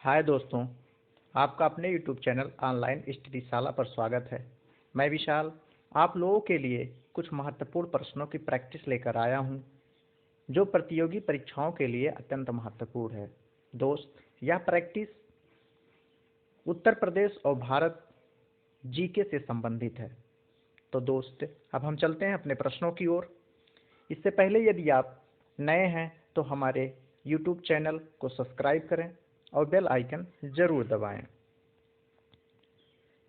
हाय दोस्तों, आपका अपने YouTube चैनल ऑनलाइन स्टडीशाला पर स्वागत है। मैं विशाल आप लोगों के लिए कुछ महत्वपूर्ण प्रश्नों की प्रैक्टिस लेकर आया हूं, जो प्रतियोगी परीक्षाओं के लिए अत्यंत महत्वपूर्ण है। दोस्त, यह प्रैक्टिस उत्तर प्रदेश और भारत जीके से संबंधित है। तो दोस्त, अब हम चलते हैं अपने प्रश्नों की ओर। इससे पहले यदि आप नए हैं तो हमारे YouTube चैनल को सब्सक्राइब करें और बेल आइकन जरूर दबाएं।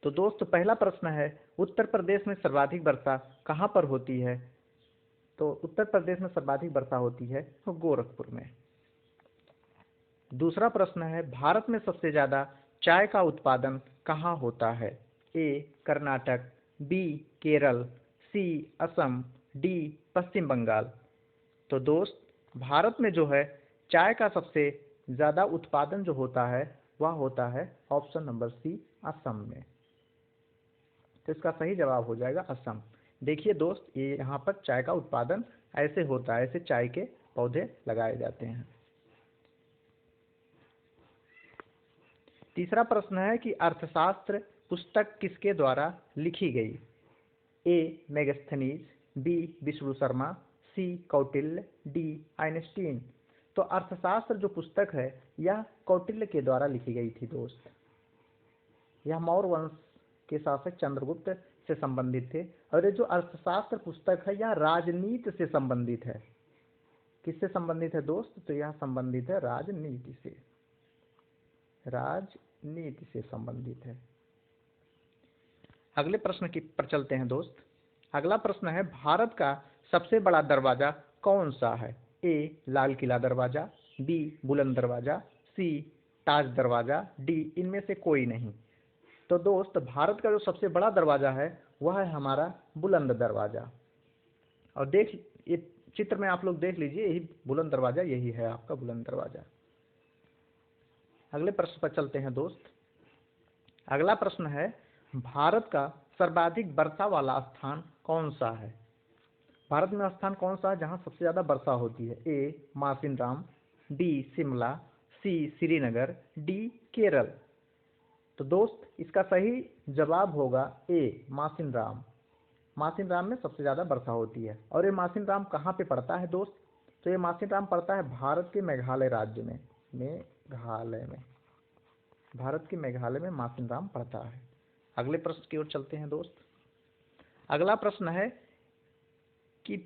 तो दोस्त, पहला प्रश्न है, उत्तर प्रदेश में सर्वाधिक वर्षा कहाँ पर होती है? तो उत्तर प्रदेश में सर्वाधिक वर्षा होती है गोरखपुर में। दूसरा प्रश्न है, भारत में सबसे ज्यादा चाय का उत्पादन कहाँ होता है? ए कर्नाटक, बी केरल, सी असम, डी पश्चिम बंगाल। तो दोस्त, भारत में जो है चाय का सबसे ज़्यादा उत्पादन जो होता है वह होता है ऑप्शन नंबर सी, असम में। तो इसका सही जवाब हो जाएगा असम। देखिए दोस्त, ये यहाँ पर चाय का उत्पादन ऐसे होता है, ऐसे चाय के पौधे लगाए जाते हैं। तीसरा प्रश्न है कि अर्थशास्त्र पुस्तक किसके द्वारा लिखी गई? ए मेगस्थनीज, बी विष्णु शर्मा, सी कौटिल्य, डी आइंस्टीन। तो अर्थशास्त्र जो पुस्तक है यह कौटिल्य के द्वारा लिखी गई थी दोस्त। यह मौर्य वंश के शासक चंद्रगुप्त से संबंधित थे और ये जो अर्थशास्त्र पुस्तक है यह राजनीति से संबंधित है। किससे संबंधित है दोस्त? तो यह संबंधित है राजनीति से। राजनीति से संबंधित है। अगले प्रश्न की पर चलते हैं दोस्त। अगला प्रश्न है, भारत का सबसे बड़ा दरवाजा कौन सा है? ए लाल किला दरवाजा, बी बुलंद दरवाजा, सी ताज दरवाजा, डी इनमें से कोई नहीं। तो दोस्त, भारत का जो सबसे बड़ा दरवाजा है वह है हमारा बुलंद दरवाजा। और देख, ये चित्र में आप लोग देख लीजिए, यही बुलंद दरवाजा, यही है आपका बुलंद दरवाजा। अगले प्रश्न पर चलते हैं दोस्त। अगला प्रश्न है, भारत का सर्वाधिक वर्षा वाला स्थान कौन सा है? भारत में स्थान कौन सा है जहां सबसे ज्यादा वर्षा होती है? ए मासिनराम, बी शिमला, सी श्रीनगर, डी केरल। तो दोस्त, इसका सही जवाब होगा ए मासिनराम। मासिनराम में सबसे ज्यादा वर्षा होती है। और ये मासिनराम कहाँ पे पड़ता है दोस्त? तो ये मासिनराम पड़ता है भारत के मेघालय राज्य में। भारत के मेघालय में मासिनराम पड़ता है। अगले प्रश्न की ओर चलते हैं दोस्त। अगला प्रश्न है कि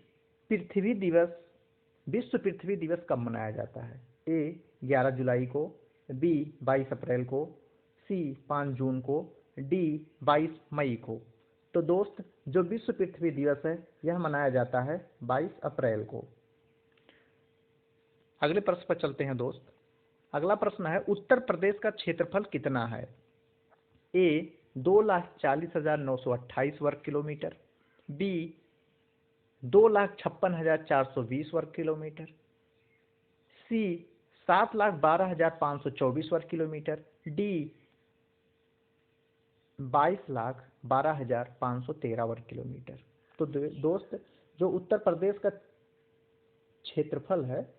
पृथ्वी दिवस, विश्व पृथ्वी दिवस कब मनाया जाता है? ए 11 जुलाई को, बी 22 अप्रैल को, सी 5 जून को, डी 22 मई को। तो दोस्त, जो विश्व पृथ्वी दिवस है यह मनाया जाता है 22 अप्रैल को। अगले प्रश्न पर चलते हैं दोस्त। अगला प्रश्न है, उत्तर प्रदेश का क्षेत्रफल कितना है? ए 2,40,928 वर्ग किलोमीटर, बी 2,56,420 वर्ग किलोमीटर, सी 7,12,524 वर्ग किलोमीटर, डी 22,12,513 वर्ग किलोमीटर। तो दोस्त, जो उत्तर प्रदेश का क्षेत्रफल है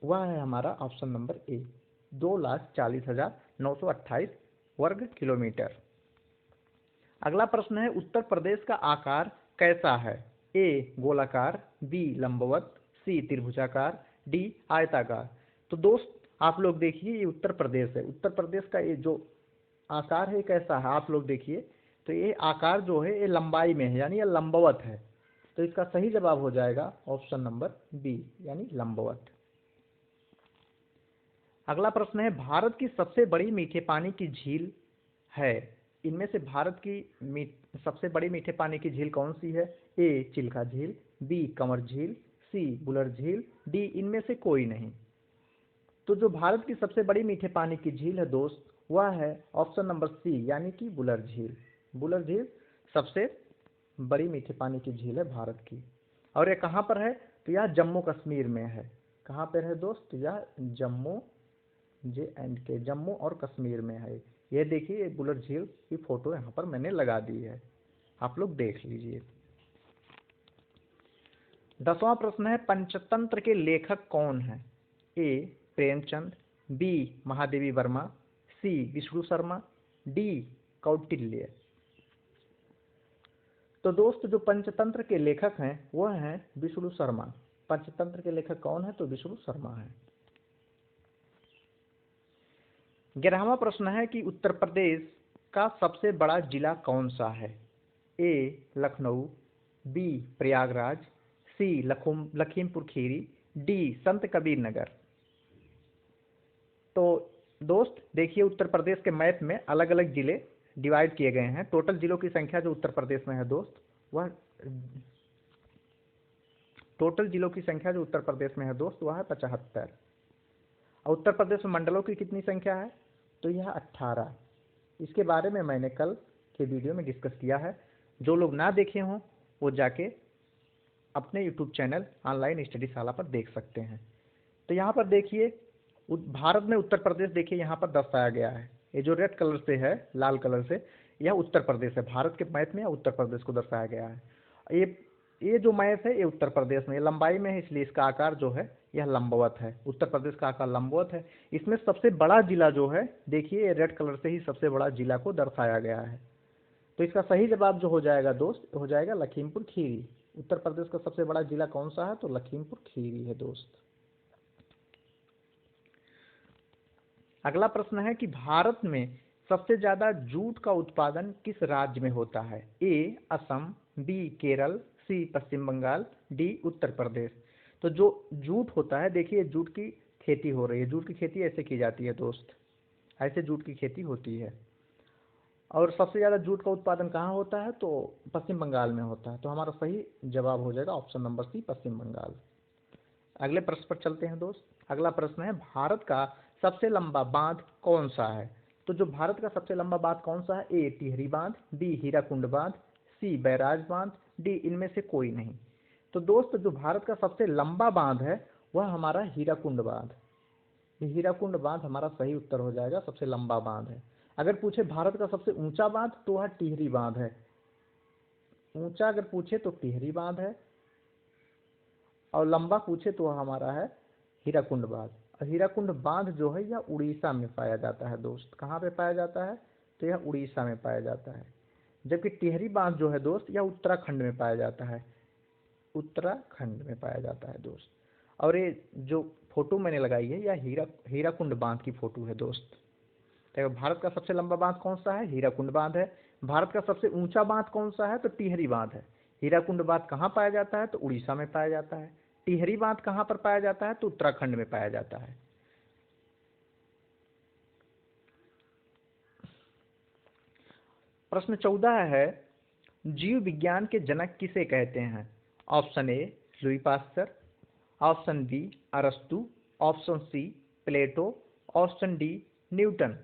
वह है हमारा ऑप्शन नंबर ए, 2,40,928 वर्ग किलोमीटर। अगला प्रश्न है, उत्तर प्रदेश का आकार कैसा है? ए गोलाकार, बी लंबवत, सी त्रिभुजाकार, डी आयताकार। तो दोस्त, आप लोग देखिए, ये उत्तर प्रदेश है। उत्तर प्रदेश का ये जो आकार है कैसा है आप लोग देखिए। तो ये आकार जो है ये लंबाई में है, यानी ये लंबवत है। तो इसका सही जवाब हो जाएगा ऑप्शन नंबर बी, यानी लंबवत। अगला प्रश्न है, भारत की सबसे बड़ी मीठे पानी की झील है। इनमें से भारत की सबसे बड़ी मीठे पानी की झील कौन सी है? ए चिल्का झील, बी कंवर झील, सी बुलर झील, डी इनमें से कोई नहीं। तो जो भारत की सबसे बड़ी मीठे पानी की झील है दोस्त वह है ऑप्शन नंबर सी, यानी कि बुलर झील। बुलर झील सबसे बड़ी मीठे पानी की झील है भारत की। और ये कहाँ पर है? तो यह जम्मू कश्मीर में है। कहाँ पर है दोस्त? यह जम्मू जम्मू और कश्मीर में है। ये देखिए, बुलर झील की फोटो यहाँ पर मैंने लगा दी है, आप लोग देख लीजिए। 10वां प्रश्न है, पंचतंत्र के लेखक कौन है? ए प्रेमचंद, बी महादेवी वर्मा, सी विष्णु शर्मा, डी कौटिल्य। तो दोस्त जो पंचतंत्र के लेखक हैं वह हैं विष्णु शर्मा। पंचतंत्र के लेखक कौन है? तो विष्णु शर्मा है। 11वां प्रश्न है कि उत्तर प्रदेश का सबसे बड़ा जिला कौन सा है? ए लखनऊ, बी प्रयागराज, सी लखीमपुर खीरी, डी संत कबीर नगर। तो दोस्त देखिए उत्तर प्रदेश के मैप में अलग अलग जिले डिवाइड किए गए हैं। टोटल जिलों की संख्या जो उत्तर प्रदेश में है दोस्त वह टोटल जिलों की संख्या जो उत्तर प्रदेश में है दोस्त वह है 75। और उत्तर प्रदेश में मंडलों की कितनी संख्या है? तो यह 18। इसके बारे में मैंने कल के वीडियो में डिस्कस किया है। जो लोग ना देखे हों वो जाके अपने यूट्यूब चैनल ऑनलाइन स्टडी शाला पर देख सकते हैं। तो यहाँ पर देखिए भारत में उत्तर प्रदेश देखिए यहाँ पर दर्शाया गया है। ये जो रेड कलर से है, लाल कलर से, यह उत्तर प्रदेश है। भारत के मैप में उत्तर प्रदेश को दर्शाया गया है। ये जो मैप है ये उत्तर प्रदेश में, ये लंबाई में है इसलिए इसका आकार जो है यह लंबवत है। उत्तर प्रदेश का आकार लंबवत है। इसमें सबसे बड़ा जिला जो है देखिए रेड कलर से ही सबसे बड़ा जिला को दर्शाया गया है। तो इसका सही जवाब जो हो जाएगा दोस्त हो जाएगा लखीमपुर खीरी। उत्तर प्रदेश का सबसे बड़ा जिला कौन सा है? तो लखीमपुर खीरी है दोस्त। अगला प्रश्न है कि भारत में सबसे ज्यादा जूट का उत्पादन किस राज्य में होता है? ए असम, बी केरल, सी पश्चिम बंगाल, डी उत्तर प्रदेश। तो जो जूट होता है देखिए जूट की खेती हो रही है। जूट की खेती ऐसे की जाती है दोस्त, ऐसे जूट की खेती होती है। और सबसे ज्यादा जूट का उत्पादन कहाँ होता है? तो पश्चिम बंगाल में होता है। तो हमारा सही जवाब हो जाएगा ऑप्शन नंबर सी पश्चिम बंगाल। अगले प्रश्न पर चलते हैं दोस्त। अगला प्रश्न है भारत का सबसे लंबा बांध कौन सा है? तो जो भारत का सबसे लंबा बांध कौन सा है? ए टिहरी बांध, बी हीराकुंड बांध, सी बैराज बांध, डी इनमें से कोई नहीं। तो दोस्त जो भारत का सबसे लंबा बांध है वह हमारा हीराकुंड बांध। हीराकुंड बांध हमारा सही उत्तर हो जाएगा, सबसे लंबा बांध है। अगर पूछे भारत का सबसे ऊंचा बांध तो वह टिहरी बांध है। ऊंचा अगर पूछे तो टिहरी बांध है और लंबा पूछे तो वह हमारा है हीराकुंड बांध। और हीराकुंड बांध जो है यह उड़ीसा में पाया जाता है दोस्त। कहाँ पे पाया जाता है? तो यह उड़ीसा में पाया जाता है। जबकि टिहरी बांध जो है दोस्त यह उत्तराखंड में पाया जाता है। उत्तराखंड में पाया जाता है दोस्त। और ये जो फोटो मैंने लगाई है यह हीराकुंड बांध की फोटो है दोस्त। तो भारत का सबसे लंबा बांध कौन सा है? हीराकुंड बांध है। भारत का सबसे ऊंचा बांध कौन सा है? तो टिहरी बांध है। हीराकुंड बांध कहाँ पाया जाता है? तो उड़ीसा में पाया जाता है। टिहरी बांध कहाँ पर पाया जाता है? तो उत्तराखंड में पाया जाता है। प्रश्न 14 है जीव विज्ञान के जनक किसे कहते हैं? Option A Louis Pasteur, option B अरस्तु, option C Plato, option D Newton.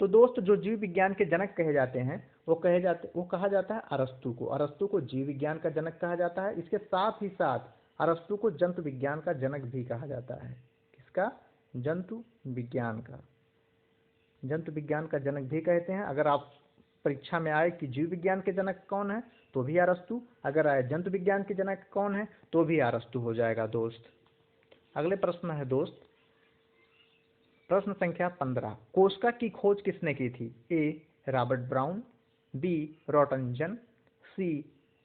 तो दोस्त जो जीव विज्ञान के जनक कहे जाते हैं वो कहा जाता है अरस्तु को। अरस्तु को जीव विज्ञान का जनक कहा जाता है। इसके साथ ही साथ अरस्तु को जंतु विज्ञान का जनक भी कहा जाता है। किसका? जंतु विज्ञान का। जंतु विज्ञान का जनक भी कहते हैं। अगर आप परीक्षा में आए कि जीव विज्ञान के जनक कौन है तो भी अरस्तु, अगर आए जंतु विज्ञान के जनक कौन है तो भी अरस्तु हो जाएगा दोस्त। अगले प्रश्न है दोस्त प्रश्न संख्या 15। कोशिका की खोज किसने की थी? A Robert Brown, B Roentgen, C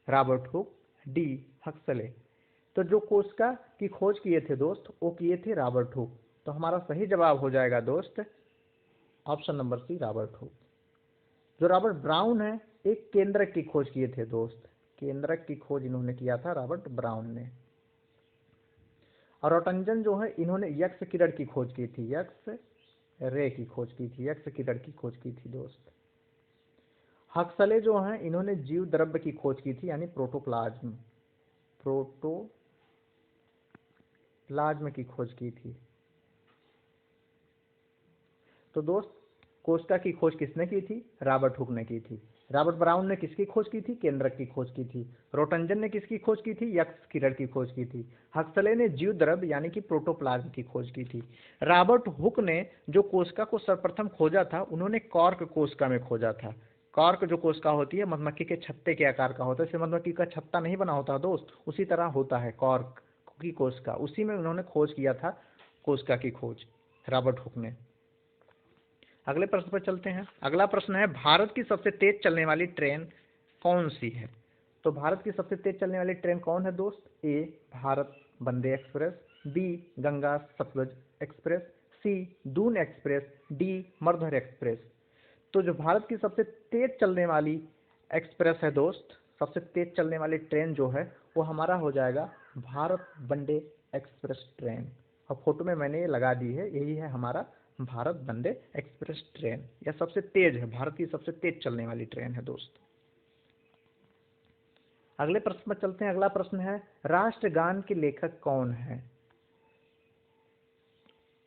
Robert Hooke, D Huxley. तो जो कोशिका की खोज किए थे दोस्त वो किए थे रॉबर्ट हुक। तो हमारा सही जवाब हो जाएगा दोस्त option number C Robert Hooke. जो रॉबर्ट ब्राउन है एक केंद्रक की खोज किए थे दोस्त। केंद्रक की खोज इन्होंने किया था रॉबर्ट ब्राउन ने। और रॉटंजन जो है इन्होंने यक्ष किरण की खोज की थी। यक्ष रे की खोज की थी, यक्ष किरण की खोज की थी दोस्त। हक्सले जो हैं इन्होंने जीव द्रव्य की खोज की थी यानी प्रोटोप्लाज्म की खोज की थी। तो दोस्त कोशिका की खोज किसने की थी? रॉबर्ट हुक ने की थी। रॉबर्ट ब्राउन ने किसकी खोज की थी? केंद्रक की खोज की थी। रोटंजन ने किसकी खोज की थी? यक्ष किरण की खोज की थी। हक्सले ने जीव द्रव्य यानी कि प्रोटोप्लाज्म की खोज की थी। रॉबर्ट हुक ने जो कोशिका को सर्वप्रथम खोजा था उन्होंने कॉर्क कोशिका में खोजा था। कॉर्क जो कोशिका होती है मधुमक्खी के छत्ते के आकार का होता है। इससे मधुमक्खी का छत्ता नहीं बना होता दोस्त, उसी तरह होता है कॉर्क की कोशिका। उसी में उन्होंने खोज किया था कोशिका की खोज रॉबर्ट हुक ने। अगले प्रश्न पर चलते हैं। अगला प्रश्न है, भारत की सबसे तेज चलने वाली ट्रेन कौन सी है? तो भारत की सबसे तेज चलने वाली ट्रेन कौन है दोस्त? A Bharat Vande express, B Ganga Sutlej express, C Doon express, D Magadh express. तो जो भारत की सबसे तेज चलने वाली एक्सप्रेस है दोस्त, सबसे तेज चलने वाली ट्रेन जो है वो हमारा हो जाएगा भारत वंदे एक्सप्रेस ट्रेन। और फोटो में मैंने ये लगा दी है, यही है हमारा भारत वंदे एक्सप्रेस ट्रेन। यह सबसे तेज है, भारत की सबसे तेज चलने वाली ट्रेन है दोस्त। अगले प्रश्न पर चलते हैं। अगला प्रश्न है, राष्ट्रगान के लेखक कौन है?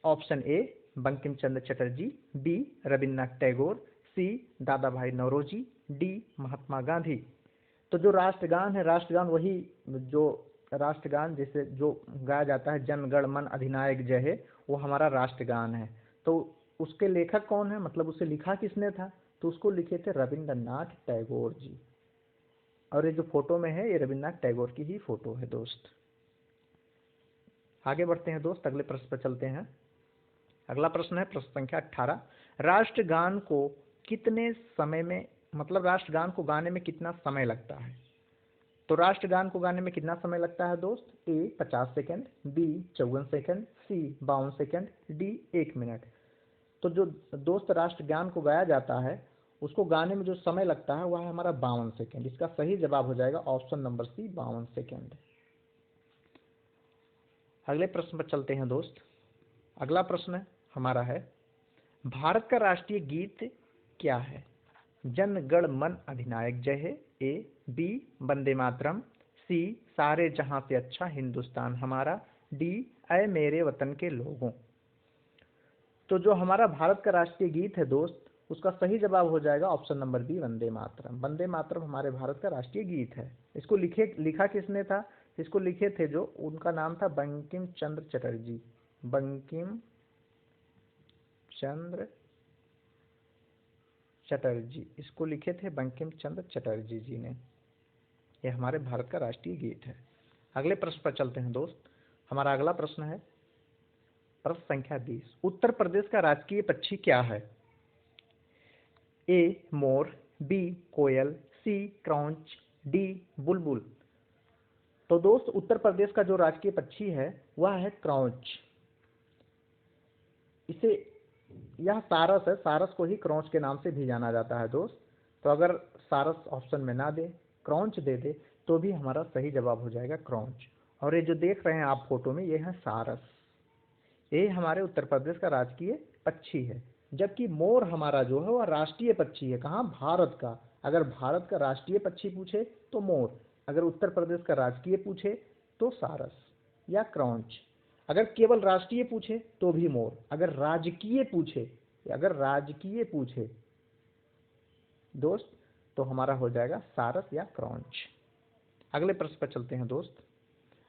Option A Bankim Chandra Chatterjee, B Rabindranath Tagore, C Dada Bhai Naoroji, D Mahatma Gandhi. तो जो राष्ट्रगान है, राष्ट्रगान वही जो राष्ट्रगान जैसे जो गाया जाता है जन गण मन अधिनायक जय हे, वो हमारा राष्ट्रगान है। तो उसके लेखक कौन है, मतलब उसे लिखा किसने था? तो उसको लिखे थे रविन्द्रनाथ टैगोर जी। और ये जो फोटो में है ये रविन्द्रनाथ टैगोर की ही फोटो है दोस्त। आगे बढ़ते हैं दोस्त, अगले प्रश्न पर चलते हैं। अगला प्रश्न है प्रश्न संख्या 18, राष्ट्रगान को कितने समय में, मतलब राष्ट्रगान को गाने में कितना समय लगता है? तो राष्ट्रगान को गाने में कितना समय लगता है दोस्त? ए 50 सेकंड, बी 54 सेकंड, सी 52 सेकंड, डी 1 मिनट। तो जो दोस्त राष्ट्रगान को गाया जाता है उसको गाने में जो समय लगता है वह है हमारा 52 सेकंड। इसका सही जवाब हो जाएगा ऑप्शन नंबर सी 52 सेकंड। अगले प्रश्न पर चलते हैं दोस्त। अगला प्रश्न हमारा है, भारत का राष्ट्रीय गीत क्या है? जन गण मन अधिनायक जय हे, ए बी वंदे मातरम, सी सारे जहां से अच्छा हिंदुस्तान हमारा, डी ऐ मेरे वतन के लोगों। तो जो हमारा भारत का राष्ट्रीय गीत है दोस्त, उसका सही जवाब हो जाएगा option number B Vande Mataram. Vande Mataram हमारे भारत का राष्ट्रीय गीत है। इसको लिखा किसने था? इसको लिखे थे जो, उनका नाम था बंकिम चंद्र चटर्जी। बंकिम चंद्र चटर्जी, इसको लिखे थे बंकिम चंद्र चटर्जी जी ने। यह हमारे भारत का राष्ट्रीय गीत है। अगले प्रश्न पर चलते हैं दोस्त। हमारा अगला प्रश्न है प्रश्न संख्या 20, उत्तर प्रदेश का राजकीय पक्षी क्या है? ए मोर, बी कोयल, सी क्रॉन्च, डी बुलबुल। तो दोस्त उत्तर प्रदेश का जो राजकीय पक्षी है वह है क्रॉन्च। इसे यह सारस है, सारस को ही क्रॉन्च के नाम से भी जाना जाता है दोस्त। तो अगर सारस ऑप्शन में ना दे, क्रॉन्च दे दे, तो भी हमारा सही जवाब हो जाएगा क्रॉन्च। और ये जो देख रहे हैं आप फोटो में, ये है सारस। ये हमारे उत्तर प्रदेश का राजकीय पक्षी है। जबकि मोर हमारा जो है वह राष्ट्रीय पक्षी है। कहाँ? भारत का। अगर भारत का राष्ट्रीय पक्षी पूछे तो मोर, अगर उत्तर प्रदेश का राजकीय पूछे तो सारस या क्रॉन्च। अगर केवल राष्ट्रीय पूछे तो भी मोर, अगर राजकीय पूछे दोस्त तो हमारा हो जाएगा सारस या क्रॉन्च। अगले प्रश्न पर चलते हैं दोस्त।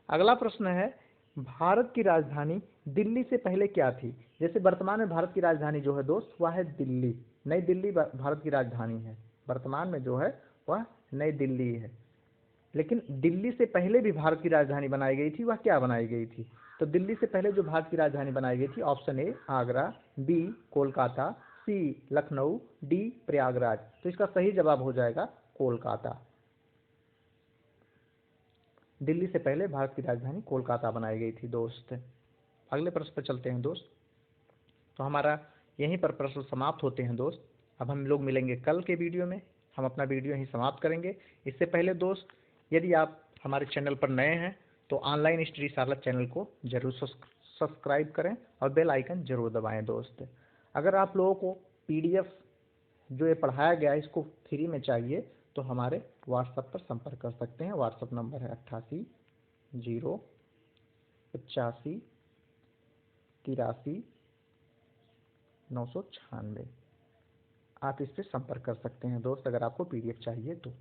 अगला प्रश्न है, भारत की राजधानी दिल्ली से पहले क्या थी? जैसे वर्तमान में भारत की राजधानी जो है दोस्त वह है दिल्ली। नई दिल्ली भारत की राजधानी है। वर्तमान में जो है वह नई दिल्ली है। लेकिन दिल्ली से पहले भी भारत की राजधानी बनाई गई थी, वह क्या बनाई गई थी? तो दिल्ली से पहले जो भारत की राजधानी बनाई गई थी, option A Agra, B Kolkata, C Lucknow, D Prayagraj. तो इसका सही जवाब हो जाएगा कोलकाता। दिल्ली से पहले भारत की राजधानी कोलकाता बनाई गई थी दोस्त। अगले प्रश्न पर चलते हैं दोस्त। तो हमारा यहीं पर प्रश्न समाप्त होते हैं दोस्त। अब हम लोग मिलेंगे कल के वीडियो में, हम अपना वीडियो यहीं समाप्त करेंगे। इससे पहले दोस्त, यदि आप हमारे चैनल पर नए हैं तो ऑनलाइन स्टडी शारदा चैनल को जरूर सब्सक्राइब करें और बेल आइकन जरूर दबाएं दोस्त। अगर आप लोगों को PDF जो ये पढ़ाया गया है इसको फ्री में चाहिए तो हमारे व्हाट्सएप पर संपर्क कर सकते हैं। व्हाट्सएप नंबर है 88 085 83 996। आप इस पर संपर्क कर सकते हैं दोस्त अगर आपको PDF चाहिए तो।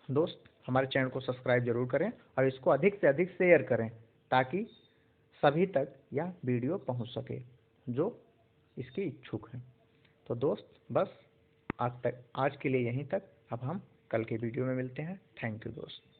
दोस्त हमारे चैनल को सब्सक्राइब जरूर करें और इसको अधिक से अधिक शेयर करें ताकि सभी तक यह वीडियो पहुंच सके जो इसके इच्छुक हैं। तो दोस्त बस आज के लिए यहीं तक। अब हम कल के वीडियो में मिलते हैं। थैंक यू दोस्त।